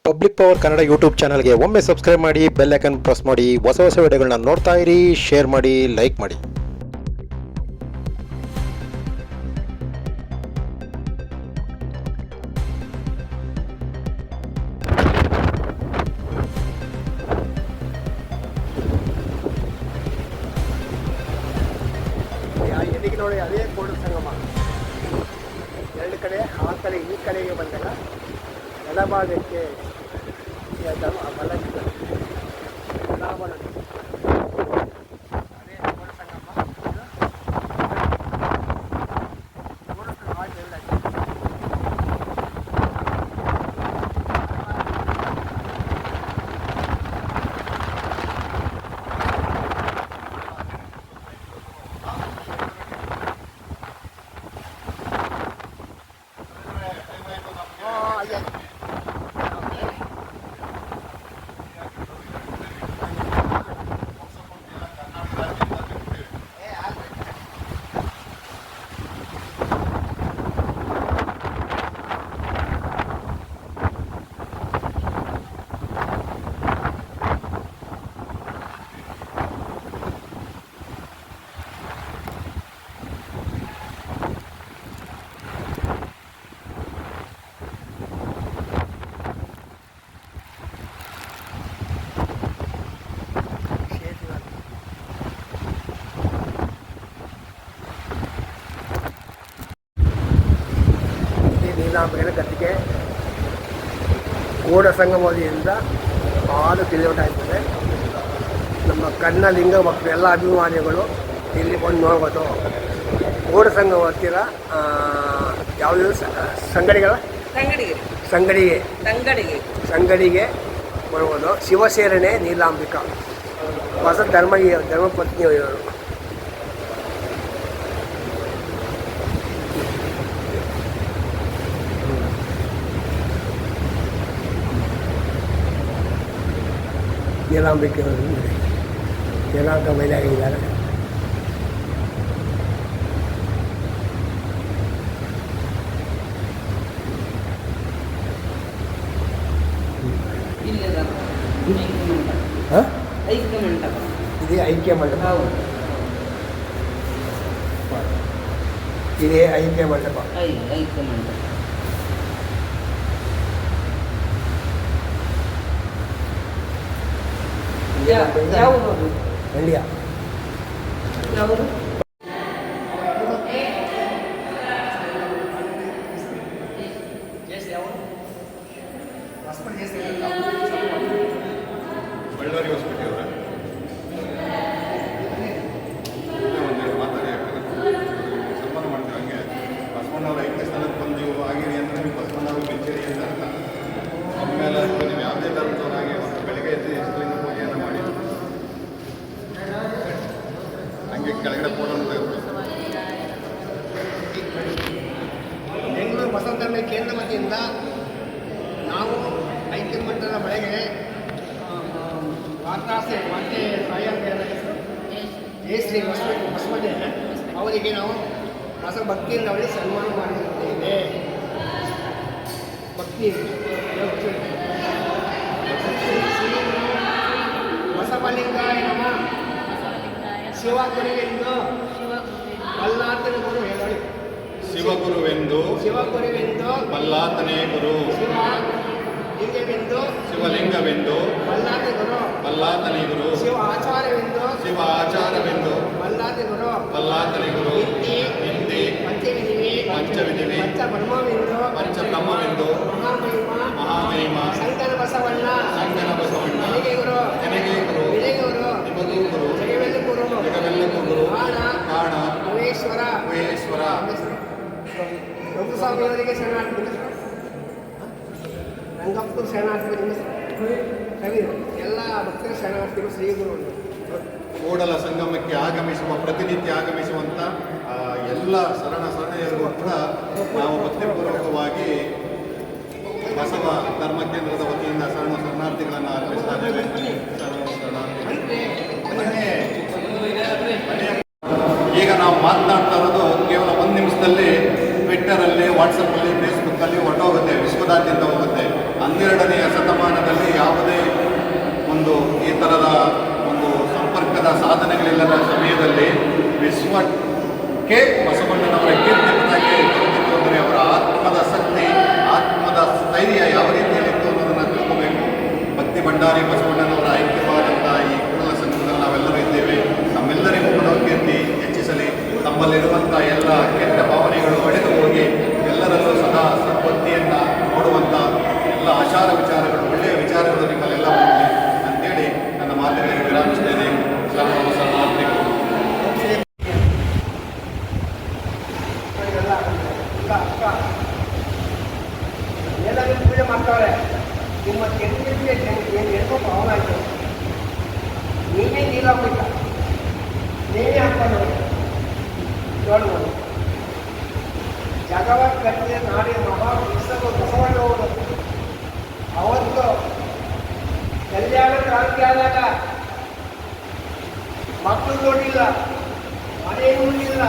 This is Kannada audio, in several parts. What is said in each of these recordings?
ಪಬ್ಲಿಕ್ ಪವರ್ ಕನ್ನಡ ಯೂಟ್ಯೂಬ್ ಚಾನಲ್ಗೆ ಒಮ್ಮೆ ಸಬ್ಸ್ಕ್ರೈಬ್ ಮಾಡಿ, ಬೆಲ್ ಐಕನ್ ಪ್ರೆಸ್ ಮಾಡಿ. ಹೊಸ ವಿಡಿಯೋಗಳನ್ನ ನೋಡ್ತಾ ಇರಿ, ಶೇರ್ ಮಾಡಿ, ಲೈಕ್ ಮಾಡಿ. ಎಲ್ಲಿಗೆ ನೋಡಿ ಅದೇ ಕೋಡು ಸಂಗಮ. ಎರಡು ಕಡೆ ಆ ಕಡೆ ಈ ಕಡೆಗೆ ಬಂದಾಗ ಎಡಭಾಗಕ್ಕೆ ಬಲಕ್ಕೆ ರಾವಣ ಅದೇ ಕೋಡು ಸಂಗಮ. ನೀಲಾಂಬರಿನ ಗದ್ದಿಗೆ ಕೋಡ ಸಂಗಮದಿಂದ 6 ಕಿಲೋಮೀಟರ್ ಆಗ್ತದೆ. ನಮ್ಮ ಕನ್ನಡ ಲಿಂಗ ಭಕ್ತರು ಎಲ್ಲ ಅಭಿಮಾನಿಗಳು ಇಲ್ಲಿ ಬಂದು ನೋಡ್ಬೋದು. ಕೋಡ ಸಂಗಮ ಹತ್ತಿರ ಯಾವುದು ಸಂಗಡಿಗೆ ಬರ್ಬೋದು. ಶಿವಸೇನೆ ನೀಲಾಂಬಿಕಾ ಹೊಸ ಧರ್ಮಪತ್ನಿಯವರು. ನೀಲಾಂಬಿಕೆ ಯಲಾಂಕ ಮಹಿಳೆ ಆಗಿದ್ದಾರೆ. ಇದೇ ಐಕ್ಯ ಮಂಟಪ. ಇದೇ ಐಕ್ಯ ಮಂಟಪ. ಮಂಡ್ಯ. ಬಳ್ಳಾರಿ ಹೊಸಪೇಟೆ ಅವರ ಒಂದೆರಡು ಮಾತಾಡಿ ಸನ್ಮಾನ ಮಾಡ್ತೀವಿ. ಹಂಗೆ ಬಸವಣ್ಣವ್ರ 5ನೇ ಸ್ಥಾನಕ್ಕೆ ಬಂದು ಆಗಿರಿ ಅಂದರೆ ನೀವು ಬಸವಣ್ಣವ್ರ ಮೆಚ್ಚೇರಿ ಅಂತ ಆಮೇಲೆ ನೀವು ಯಾವುದೇ ಧರ್ಮದವರಾಗಿ ಒಂದು ಬೆಳಗ್ಗೆ ಎದ್ದು ಹೆಸರಿಂದ ಪೂಜೆಯನ್ನು ಮಾಡಿ ಹಂಗೆ ಕೆಳಗಡೆ ಫೋಟೋ ಬೆಂಗಳೂರು ಬಸವಧರ್ಮ ಕೇಂದ್ರ ವತಿಯಿಂದ ನಾವು ಐಕ್ಯ ಮಂಟಪದ ಬೆಳಗ್ಗೆ ವಾರ್ತಾಸೆ ಮತ್ತೆ ಸಾಯಂಕಾಲ ಶ್ರೀ ಬಸವಣ್ಣ ಅವರಿಗೆ ನಾವು ಹೊಸ ಭಕ್ತಿಯಿಂದ ಅವರಿಗೆ ಸನ್ಮಾನ ಮಾಡಿರುತ್ತೇವೆ. ಭಕ್ತಿ ಬಸವಲಿಂಗಾಯ ನಮಃ. ಶಿವಗುರುವೆಂದು ಬಲ್ಲಾತನ ಗುರು ಹೇಳಿ. ಶಿವಗುರುವೆಂದು ಬಲ್ಲಾತನೇ ಗುರು. ಶಿವಲಿಂಗವೆಂದು ಬಲ್ಲಾತನೇ ಗುರು. ಶಿವ ಆಚಾರವೆಂದು ಬಲ್ಲಾತನೇ ಗುರು. ಹಿಂದಿ ಪಂಚವಿಧಿವಿ ಪಂಚಬ್ರಹ್ಮವೆಂದು ಮಹಾಮಹಿಮ ಸಂಗನ ಬಸವಣ್ಣ ನನಗೆ ಗುರು ನಿಮಗೂ ಗುರು ಜಗವೆಲ್ಲಕ್ಕೂ ಗುರು ಕಾಣ ಮಹೇಶ್ವರ ಪ್ರಭುಸ್ವಾಮಿಯವರಿಗೆ ಶರಣಾರ್ಥಿ. ರಂಗಪ್ಪರು ಶರಣಾರ್ಥಿ. ಕವಿ ಎಲ್ಲ ಭಕ್ತರ ಶರಣಾರ್ಥಿಗಳು ಶ್ರೀ ಗುರು. ಕೂಡಲ ಸಂಗಮಕ್ಕೆ ಪ್ರತಿನಿತ್ಯ ಆಗಮಿಸುವಂಥ ಎಲ್ಲ ಶರಣೆಯರಿಗೂ ಕೂಡ ನಾವು ಭಕ್ತಿಪೂರ್ವಕವಾಗಿ ಬಸವ ಧರ್ಮ ಕೇಂದ್ರದ ವತಿಯಿಂದ ಶರಣಾರ್ಥಿಗಳನ್ನು ಅರ್ಪಿಸ್ತಾ ಇದ್ದೇವೆ. ಈಗ ನಾವು ಮಾತನಾಡ್ತಾ ಇರೋದು ಕೇವಲ 1 ನಿಮಿಷದಲ್ಲಿ ಟ್ವಿಟ್ಟರಲ್ಲಿ, ವಾಟ್ಸಪ್ಪಲ್ಲಿ, ಫೇಸ್ಬುಕ್ಕಲ್ಲಿ ಹೊರಟೋಗುತ್ತೆ, ವಿಶ್ವದಾದ್ಯಂತ ಹೋಗುತ್ತೆ. 12ನೇ ಶತಮಾನ ಕೆ ಬಸವಣ್ಣನವರ ಕೀರ್ತಿ ಪತಾಕೆ ಬರೆದಿತ್ತು ಅಂದರೆ ಅವರ ಆತ್ಮದ ಶಕ್ತಿ, ಆತ್ಮದ ಸ್ಥೈರ್ಯ ಯಾವ ರೀತಿಯಲ್ಲಿತ್ತು ಅನ್ನೋದನ್ನು ತಿಳ್ಕೋಬೇಕು. ಭಕ್ತಿ ಭಂಡಾರಿ ಬಸವಣ್ಣನವರ ಐಕ್ಯವಾದಂಥ ಈ ಕೂಡಲ ಸಂಘದಲ್ಲಿ ನಾವೆಲ್ಲರೂ ಇದ್ದೇವೆ. ನಮ್ಮೆಲ್ಲರಿಗೂ ಮನೋಕೀರ್ತಿ ಹೆಚ್ಚಿಸಲಿ. ತಮ್ಮಲ್ಲಿರುವಂಥ ಎಲ್ಲ ಕೆಟ್ಟ ಭಾವನೆಗಳು ಒಡೆದು ಹೋಗಿ ಎಲ್ಲರಲ್ಲೂ ಸದಾ ಸದ್ಬುದ್ಧಿಯನ್ನು ನೋಡುವಂಥ ಎಲ್ಲ ಆಚಾರ ವಿಚಾರಗಳು, ಒಳ್ಳೆಯ ವಿಚಾರಗಳು ನಿಮ್ಮಲ್ಲೆಲ್ಲ ಬರಲಿ ಅಂತೇಳಿ ನನ್ನ ಮಾತುಗಳಿಗೆ ವಿರಾಮಿಸ್ತೇನೆ. ಸರ್ವಸರ್ವಾತ್ರಿಗಳು. ಏನಾದರೂ ಪೂಜೆ ಮಾಡ್ತಾಳೆ. ನಿಮ್ಮ ಕೆಟ್ಟಿಗೆ ಏನು ಏನೋ ಭಾವನೆ ಆಯಿತು. ನೀವೇ ನೀರಾಗಬೇಕ, ನೀವೇ ಹಾಕೊಂಡು ನೋಡ್ಬೋದು. ಜಗವ ಕಟ್ಟಿದ ನಾಡಿನ ಮಹಾ ವಿಶ್ವದ ಬಸವಣ್ಣವರು ಅವತ್ತು ಕಲ್ಯಾಣ ಕ್ರಾಂತಿ ಆದಾಗ ಮಕ್ಕಳು ನೋಡಿಲ್ಲ, ಮನೆ ನೋಡಿಲ್ಲ,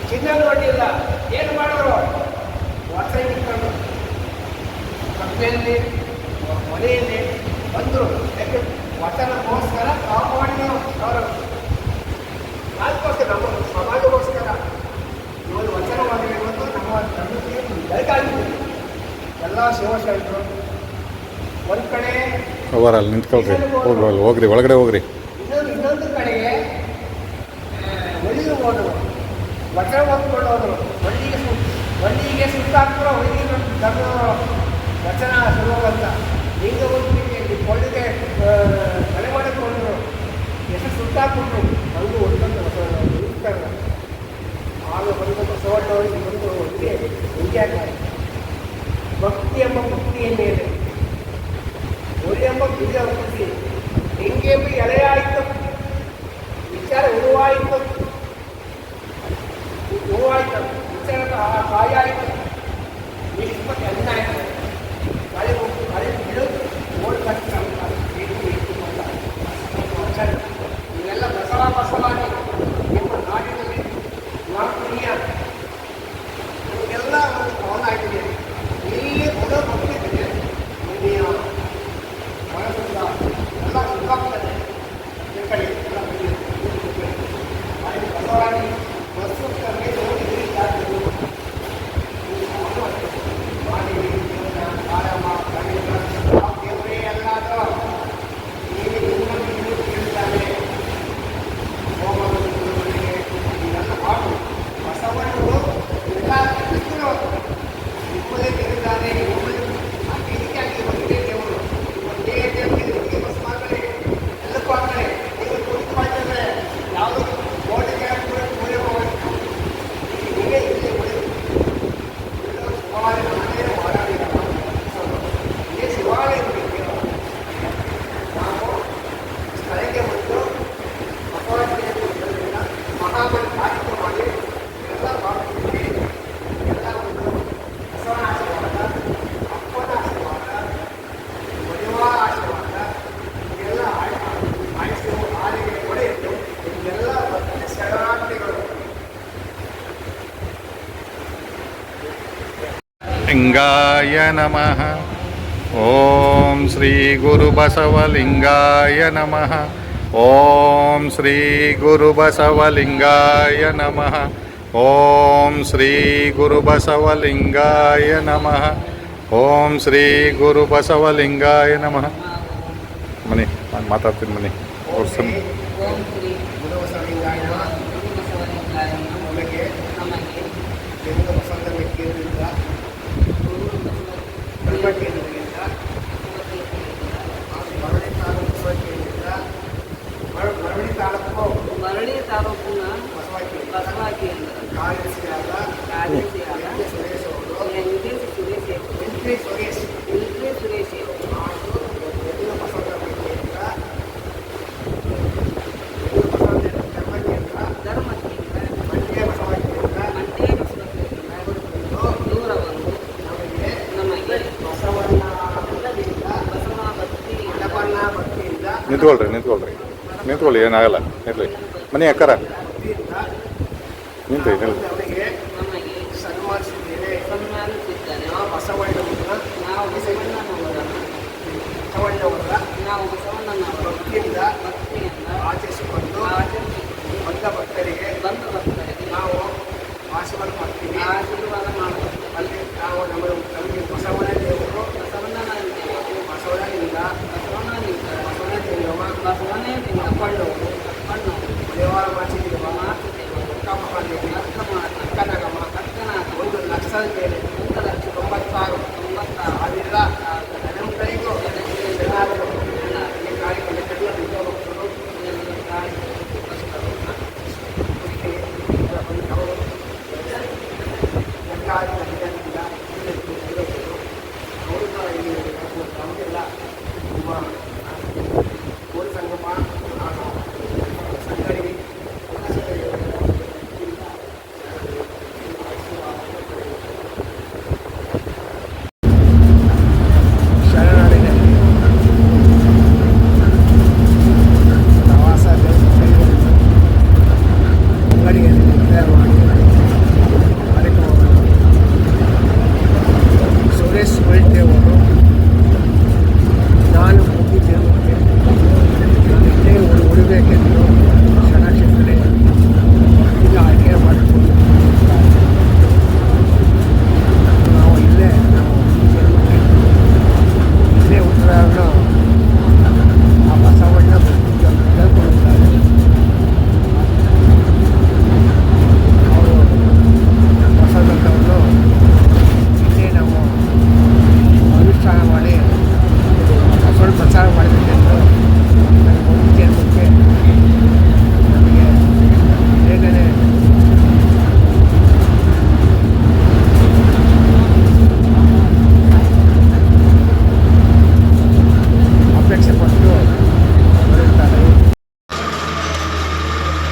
ಚಿನ್ನ ನೋಡಿಲ್ಲ. ಏನು ಮಾಡಿದ್ರು? ವರ್ಷ ಇಟ್ಕೊಂಡು ಮಕ್ಕಳಲ್ಲಿ ಮನೆಯಲ್ಲಿ ಬಂದರು. ಯಾಕೆ ವಚನಗೋಸ್ಕರ ಕಾಪಾಡಿದರು ಅವರು. ಅದಕ್ಕೋಸ್ಕರ ನಮ್ಮ ಸಮಾಜಗೋಸ್ಕರ ಇವರು ವಚನವಾಗಲಿ ಇವತ್ತು ನಮ್ಮ ತಂದೆಗೆ ಬೆಳಕಾಗಿದೆ. ಎಲ್ಲ ಶಿವಶರಣರು ಒಂದು ಕಡೆ ಅವರಲ್ಲಿ ನಿಂತ್ಕೊಳ್ರಿ, ಹೋಗ್ರಿ ಒಳಗಡೆ ಹೋಗ್ರಿ. ಇನ್ನೊಂದು ಕಡೆಗೆ ಒಳ್ಳೆಯ ಹೋದರು, ವಚನ ಓದ್ಕೊಂಡು ಹೋದರು. ಒಳ್ಳಿಗೆ ಸುತ್ತಾಕ್ತರೋ ಒಳ್ಳಿಗೆ ಧರ್ಮ ವಚನ ಶುರುವಾಗಂತ ಲಿಂಗ ಹೋಗ್ಲಿಕ್ಕೆ ಕೊಳ್ಳಿಗೆ ತಲೆ ಮಾಡಿಕೊಂಡ್ರು, ಹೆಸರು ಸುತ್ತಾಕ್ಬಿಟ್ರು. ಹಂಗೂ ಹೊಂದ್ಕೊಂಡು ಬಸವಣ್ಣವರು ನಿಂತ್ಕೊಂಡ. ಆಗ ಬಂದು ಬಸವಣ್ಣವರಿಗೆ ಬಂದು ಹಿಂಗೆ ಭಕ್ತಿ ಎಂಬ ಭಕ್ತಿಯ ಮೇಲೆ ಒಲಿ ಎಂಬ ಬೀಜ ಹುಟ್ಟಿಸಿ ಹೆಂಗೆ ಎಲೆಯಾಯಿತು, ವಿಚಾರ ಹೂವಾಯಿತು, ವಿಚಾರದ ಕಾಯಾಯಿತು, ನಿಷ್ಪತ್ತಿ ಅನ್ನ ಆಯಿತು. ಕಳೆ ಬಿಡೋದು ಓಡ್ ಕಷ್ಟ ಇವೆಲ್ಲ ಬಸವಾನಿ ನಿಮ್ಮ ನಾಡಿನಲ್ಲಿ ನಾಲ್ಕೀಯ ಎಲ್ಲ ಒಂದು ಭವನ ಆಗಿದೆ. ಇಲ್ಲಿ ಬರೋ ಭಕ್ತಿ ಇದೆ, ಮನೆಯ ಮನಸ್ಸಿಂದ ಎಲ್ಲ ಸುಖಾಗ್ತದೆ. ಈ ಕಡೆ ಎಲ್ಲ ಬಸವಾನಿ ಬಸ್ಸು ಕಡೆ ನೋಡಿ ಮಾಡಿ ಆರಾಮ ದೇವರೇ ಎಲ್ಲಾದರೂ ನೀನು ಇನ್ನೊಂದು ಕೇಳ್ತಾನೆ. ಹೋಮಗಳಿಗೆ ಇದೆಲ್ಲ ಮಾಡು. ಬಸವಣ್ಣರು ಎಲ್ಲ ತಿಳಿದ್ರು ನಿಮ್ಮದೇ ತಿಳಿದಾರೆ. ಇದಕ್ಕಾಗಿ ಒಂದೇ ದೇವರು, ಒಂದೇ ದೇವರಿಗೆ ಬಸವಾಗಲೇ ಎಲ್ಲಕ್ಕೂ ಆಗ್ತದೆ. ನೀವು ಕುರಿತು ಮಾಡಿದ್ರೆ ಯಾವುದೋ ಓಟಿಗೆ ಪೂಜೆ ಹೋಗಬೇಕು. ಹೀಗೆ ಇಲ್ಲಿ ಶಿವಾಲಯ ನಾನೇ ಮಾಡಾಡಿದ ಇದೇ ಶಿವಾಲಯ ಇರಬೇಕು. ನಾವು ಸ್ಥಳಕ್ಕೆ ಬಂದು ಬಸವಣ್ಣ ಮಹಾಬಲಿ ಕಾರ್ಯಕ್ರಮ ಮಾಡಿ ಎಲ್ಲ ಮಾಡ್ತೀವಿ. ಎಲ್ಲ ಒಂದು ಬಸವನ ಆಶೀರ್ವಾದ, ಅಪ್ಪನ ಆಶೀರ್ವಾದ, ಮದುವಾರ ಆಶೀರ್ವಾದ, ಇದೆಲ್ಲ ಆಯುಷ್ಯ ಆಲಿಗೆ ಒಡೆಯಿತು. ಇದೆಲ್ಲ ಭಕ್ತಿ ಶರಣಾರ್ಥಿಗಳು. ಲಿಂಗಾಯ ನಮಃ. ಓಂ ಶ್ರೀ ಗುರು ಬಸವಲಿಂಗಾಯ ನಮಃ. ಓಂ ಶ್ರೀ ಗುರು ಬಸವಲಿಂಗಾಯ ನಮಃ. ಓಂ ಶ್ರೀ ಗುರು ಬಸವಲಿಂಗಾಯ ನಮಃ. ಓಂ ಶ್ರೀ ಗುರು ಬಸವಲಿಂಗಾಯ ನಮಃ. ಮನೆ ನಾನು ಮಾತಾಡ್ತೀನಿ ಮನೆ ಅವ್ರ ಸಂ ಓಂ ಶ್ರೀ ಗುರುಬಸವಲಿಂಗಾಯ ನಮಗೆ ಲಿಂಗ ಬಸವನ ಕೇಂದ್ರದಿಂದ ಕಲ್ಪಟ್ಟೆ ಕೇಂದ್ರದಿಂದ ಮರಳಿ ತಾಲೂಕು ಬಸವ ಕೇಂದ್ರದಿಂದ ಮರಳಿ ತಾಲೂಕಿನ ಬಸವ ಕೇಂದ್ರ ಕಾರ್ಯದರ್ಶಿಯಾದ ಸುರೇಶ್ ಅವರು ಸುರೇಶ್ ಹಾಗೂ ಬಸವನ ಕೇಂದ್ರ ಮಂಡ್ಯ ಬಸವ ಕೇಂದ್ರ ನಿಂತ್ಕೊಳ್ಳಿ ಏನಾಗಲ್ಲ. ನಿಂತ್ಕೊಳ್ಳಿ ಮನೆ ಅಕ್ಕರ ನಿಂತು ಅವರಿಗೆ ಸನ್ಮಾನಿಸಿದ್ದೇವೆ. ಬಸವಣ್ಣವರ ಭಕ್ತಿಯಿಂದ ಆಚರಿಸಿಕೊಂಡು ಬಂದ ಭಕ್ತರಿಗೆ ನಾವು ಬಸವನೇ ಲಿಂಗ ದೇವಾರ ಮಾಡಿಸಿರುವ ಕನಗಮ ಒಂದು ಲಕ್ಷದ ಮೇಲೆ 1,90,000 ಜನರಿಗೂ ಜನರು ಈ ಕಾರ್ಯಕ್ರಮಕ್ಕೆಲ್ಲ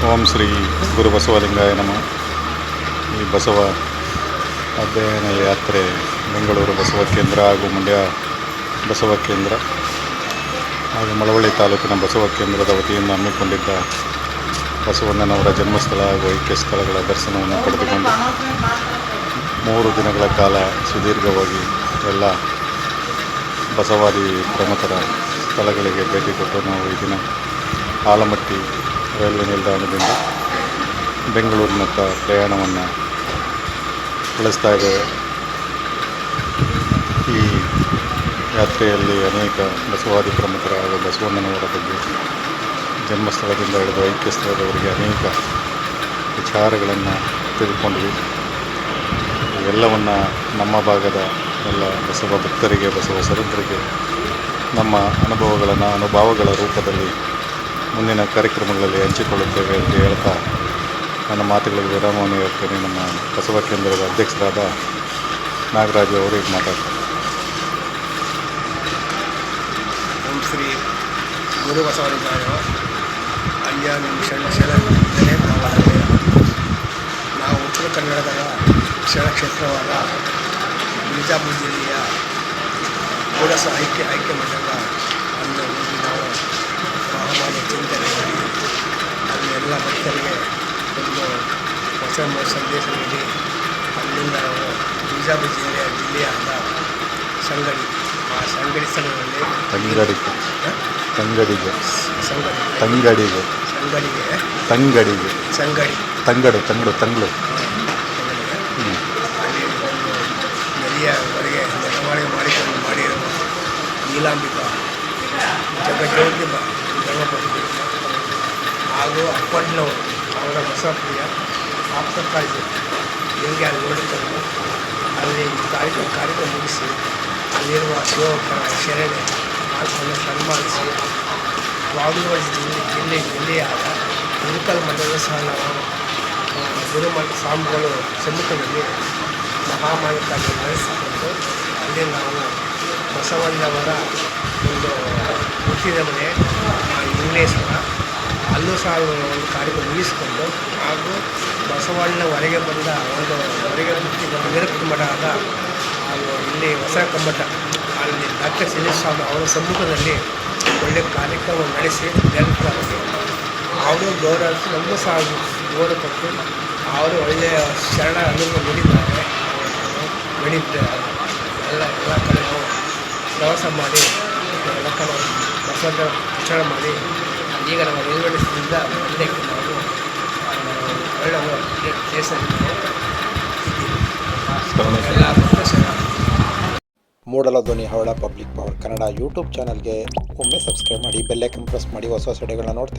ಓಂ ಶ್ರೀ ಗುರು ಬಸವಲಿಂಗಾಯ ನಮಃ. ಈ ಬಸವ ಅಧ್ಯಯನ ಯಾತ್ರೆ ಬೆಂಗಳೂರು ಬಸವ ಕೇಂದ್ರ ಹಾಗೂ ಮಂಡ್ಯ ಬಸವ ಕೇಂದ್ರ ಹಾಗೂ ಮಳವಳ್ಳಿ ತಾಲೂಕಿನ ಬಸವ ಕೇಂದ್ರದ ವತಿಯಿಂದ ಹಮ್ಮಿಕೊಂಡಿದ್ದ ಬಸವಣ್ಣನವರ ಜನ್ಮಸ್ಥಳ ಹಾಗೂ ಐಕ್ಯ ಸ್ಥಳಗಳ ದರ್ಶನವನ್ನು ಪಡೆದುಕೊಂಡು 3 ದಿನಗಳ ಕಾಲ ಸುದೀರ್ಘವಾಗಿ ಎಲ್ಲ ಬಸವಾದಿ ಪ್ರಮುಖರ ಸ್ಥಳಗಳಿಗೆ ಭೇಟಿ ಕೊಟ್ಟು ನಾವು ಈ ದಿನ ಆಲಮಟ್ಟಿ ರೈಲ್ವೆ ನಿಲ್ದಾಣದಿಂದ ಬೆಂಗಳೂರಿನತ್ತ ಪ್ರಯಾಣವನ್ನು ಬೆಳೆಸ್ತಾ ಇದ್ದೇವೆ. ಈ ಯಾತ್ರೆಯಲ್ಲಿ ಅನೇಕ ಬಸವಾದಿ ಪ್ರಮುಖರ ಹಾಗೂ ಬಸವಣ್ಣನವರ ಬಗ್ಗೆ ಜನ್ಮಸ್ಥಳದಿಂದ ಹಿಡಿದು ಐಕ್ಯ ಸ್ಥಳದವರೆಗೆ ಅನೇಕ ವಿಚಾರಗಳನ್ನು ತಿಳ್ಕೊಂಡ್ವಿ. ಇವೆಲ್ಲವನ್ನು ನಮ್ಮ ಭಾಗದ ಎಲ್ಲ ಬಸವ ಭಕ್ತರಿಗೆ, ಬಸವ ಸರಂತರಿಗೆ ನಮ್ಮ ಅನುಭವಗಳ ರೂಪದಲ್ಲಿ ಮುಂದಿನ ಕಾರ್ಯಕ್ರಮಗಳಲ್ಲಿ ಹಂಚಿಕೊಳ್ಳುತ್ತೇವೆ ಎಂದು ಹೇಳ್ತಾ ನನ್ನ ಮಾತುಗಳಿಗೆ ವಿರಾಮವನ್ನು ಹೇಳ್ತೇನೆ. ನಮ್ಮ ಬಸವ ಕೇಂದ್ರದ ಅಧ್ಯಕ್ಷರಾದ ನಾಗರಾಜು ಅವರು ಈಗ ಮಾತಾಡ್ತಾರೆ. ಓಂ ಶ್ರೀ ಗುರು ಬಸವಲಿಂಗಾಯ ಅಂಜಾನಿ ಶರಣಕ್ಷೇತ್ರನೇ ಭಾಗವಹಿಸಿದೆ. ನಾವು ಉತ್ತರ ಕನ್ನಡದ ಶರಣಕ್ಷೇತ್ರವಾದ ಬಿಜಾಪುರ ಜಿಲ್ಲೆಯ ಕೂಡಸ ಐಕ್ಯ ಮಂಡಲ ಅನ್ನು ನಾವು ಮಹಾಮಾರಿ ಚಿಂತನೆ ಮಾಡಿ ಅಲ್ಲಿ ಎಲ್ಲ ಭಕ್ತರಿಗೆ ಒಂದು ಹೊಸ ಸಂದೇಶ ನೀಡಿ ಅಲ್ಲಿಂದ ನಾವು ಬಿಜಾಪುರ ಜಿಲ್ಲೆಯಾದ ಸಂಗಡಿ, ಆ ಸಂಗಡಿ ಸ್ಥಳದಲ್ಲಿ ತಂಗಡಿಗೆ ಸಂಗಡಿಗೆ ತಂಗಳು ಅಲ್ಲಿ ಒಂದು ನದಿಯವರೆಗೆ ಮೆರವಣಿಗೆ ಮಾಡಿರುವ ನೀಲಾಂಬಿಕಾ ಜಗಜ್ಯೋತಿ ಗಣಪತಿ ಹಾಗೂ ಅಪ್ಪಣ್ಣವರು ಅವರ ಬಸವಪ್ರಿಯ ಆಪ್ತಕಾರಿ ಹೆಂಗೆ ಅಲ್ಲಿ ನೋಡಿಕೊಂಡು ಅಲ್ಲಿ ಕಾರ್ಯಕ್ರಮ ಮುಗಿಸಿ ಅಲ್ಲಿರುವ ಶಿವಕರ ಶರಣೆ ಅದನ್ನು ಸನ್ಮಾನಿಸಿ ವಾಗಲವಾಡಿ ಜಿಲ್ಲೆಯಾದ ಗುರುಕಲ್ ಮಠದ ಸಹ ನಾವು ಗುರುಮಠ ಸ್ವಾಮಿಗಳು ಸಮ್ಮುಖದಲ್ಲಿ ಮಹಾಮಾನಕ್ಕಾಗಿ ನಡೆಸಿಕೊಂಡು ಅಲ್ಲಿ ನಾವು ಬಸವಣ್ಣವರ ಒಂದು ಹುಟ್ಟಿದ ಮನೆ ಇಂಗ್ಲೇಶ್ವರ ಅಲ್ಲೂ ಸಹ ಒಂದು ಕಾರ್ಯಕ್ರಮ ಮುಗಿಸಿಕೊಂಡು ಹಾಗೂ ಬಸವಣ್ಣ ಹೊರಗೆ ಬಂದ ಹೊರಗೆ ನಿರಕ್ತಿ ಮಠ ಆದ ಹಾಗೂ ಇಲ್ಲಿ ಹೊಸ ಕಮ್ಮಟ ಅಲ್ಲಿ ಡಾಕ್ಟರ್ ಸ್ವಾಮಿ ಅವರ ಸಮ್ಮುಖದಲ್ಲಿ ಒಳ್ಳೆಯ ಕಾರ್ಯಕ್ರಮ ನಡೆಸಿ ಜನರಿಗೆ ಅವರು ಗೌರವಿಸಿ ನಮಗೂ ಸಹ ಗೌರವ ಕೊಟ್ಟು ಅವರು ಒಳ್ಳೆಯ ಶರಣ ಅನುಭವ ನೀಡಿದ್ದಾರೆ. ನಡೀತಾರೆ ಎಲ್ಲ ಕಡೆ ನಾವು ಪ್ರವಾಸ ಮಾಡಿ ಎಲ್ಲ ಕಡೆ ಬಸವಣ್ಣ ಪ್ರಚಾರ ಮಾಡಿ ಈಗ ನಮ್ಮ ರೈಲ್ವೆ ಸ್ಟೇಷನಿಂದ ಮಂಡ್ಯಕ್ಕೆ ನಾವು ಒಳ್ಳೆಯ ದೇಶ ಎಲ್ಲ ಮೂಡಲ ಧ್ವನಿ ಹವಳ ಪಬ್ಲಿಕ್ ಪವರ್ ಕನ್ನಡ ಯೂಟ್ಯೂಬ್ ಚಾನಲ್ಗೆ ಒಮ್ಮೆ ಸಬ್ಸ್ಕ್ರೈಬ್ ಮಾಡಿ, ಬೆಲ್ಲೈಕನ್ ಪ್ರೆಸ್ ಮಾಡಿ, ಹೊಸ ವಿಡಿಯೋಗಳನ್ನ ನೋಡ್ತಾ